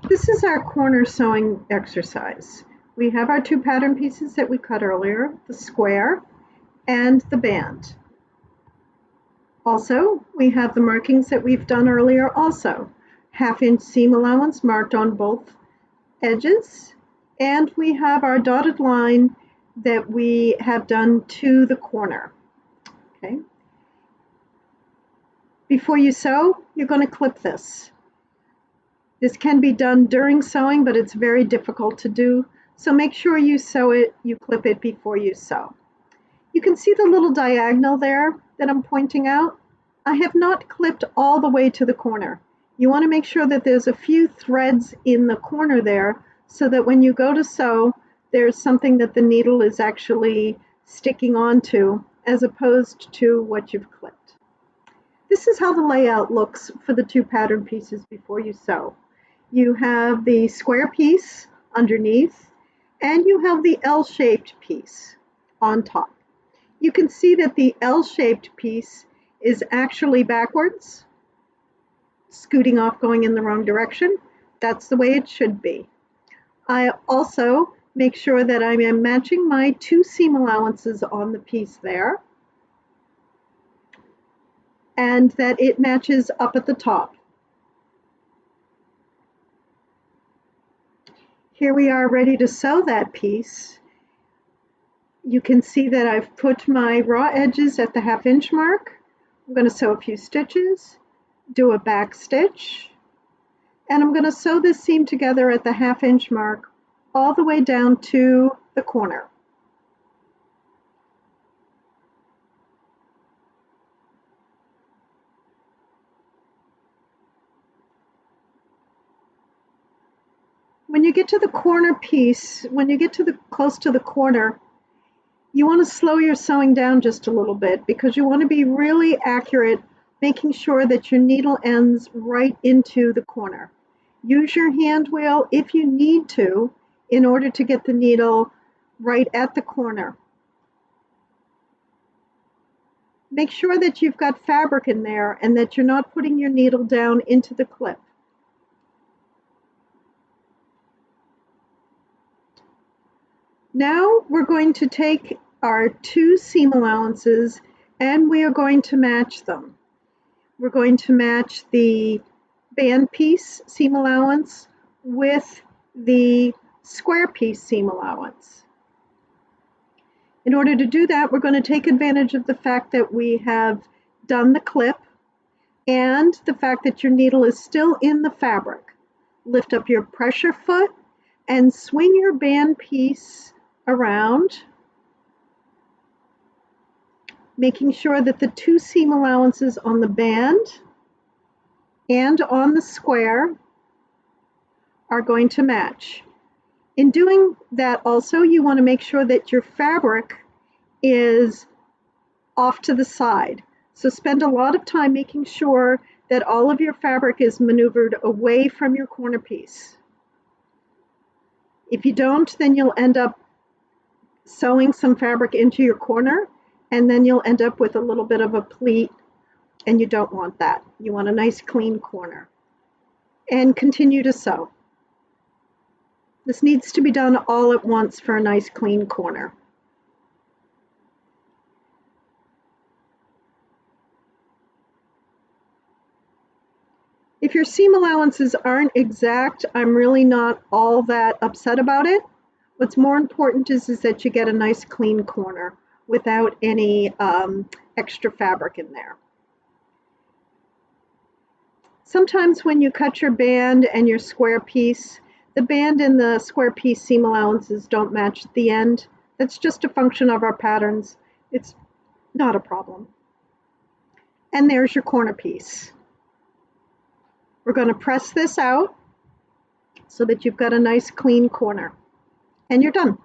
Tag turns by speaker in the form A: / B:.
A: This is our corner sewing exercise. We have our two pattern pieces that we cut earlier, the square and the band. Also, we have the markings that we've done earlier also. 1/2 inch seam allowance marked on both edges, and we have our dotted line that we have done to the corner. Okay. Before you sew, you're going to clip this. This can be done during sewing, but it's very difficult to do. So make sure you sew it, you clip it before you sew. You can see the little diagonal there that I'm pointing out. I have not clipped all the way to the corner. You want to make sure that there's a few threads in the corner there so that when you go to sew, there's something that the needle is actually sticking onto as opposed to what you've clipped. This is how the layout looks for the two pattern pieces before you sew. You have the square piece underneath, and you have the L-shaped piece on top. You can see that the L-shaped piece is actually backwards, scooting off going in the wrong direction. That's the way it should be. I also make sure that I am matching my two seam allowances on the piece there, and that it matches up at the top. Here we are ready to sew that piece. You can see that I've put my raw edges at the 1/2 inch mark. I'm going to sew a few stitches, do a back stitch, and I'm going to sew this seam together at the 1/2 inch mark all the way down to the corner. When you get to the corner piece, when you get to the close to the corner, you want to slow your sewing down just a little bit because you want to be really accurate, making sure that your needle ends right into the corner. Use your hand wheel if you need to in order to get the needle right at the corner. Make sure that you've got fabric in there and that you're not putting your needle down into the clip. Now we're going to take our two seam allowances and we are going to match them. We're going to match the band piece seam allowance with the square piece seam allowance. In order to do that, we're going to take advantage of the fact that we have done the clip and the fact that your needle is still in the fabric. Lift up your pressure foot and swing your band piece around, making sure that the two seam allowances on the band and on the square are going to match. In doing that also, you want to make sure that your fabric is off to the side. So spend a lot of time making sure that all of your fabric is maneuvered away from your corner piece. If you don't, then you'll end up sewing some fabric into your corner, and then you'll end up with a little bit of a pleat, and you don't want that. You want a nice clean corner. And continue to sew. This needs to be done all at once for a nice clean corner. If your seam allowances aren't exact, I'm really not all that upset about it. What's more important is that you get a nice clean corner without any extra fabric in there. Sometimes when you cut your band and your square piece, the band and the square piece seam allowances don't match at the end. That's just a function of our patterns. It's not a problem. And there's your corner piece. We're going to press this out so that you've got a nice clean corner. And you're done.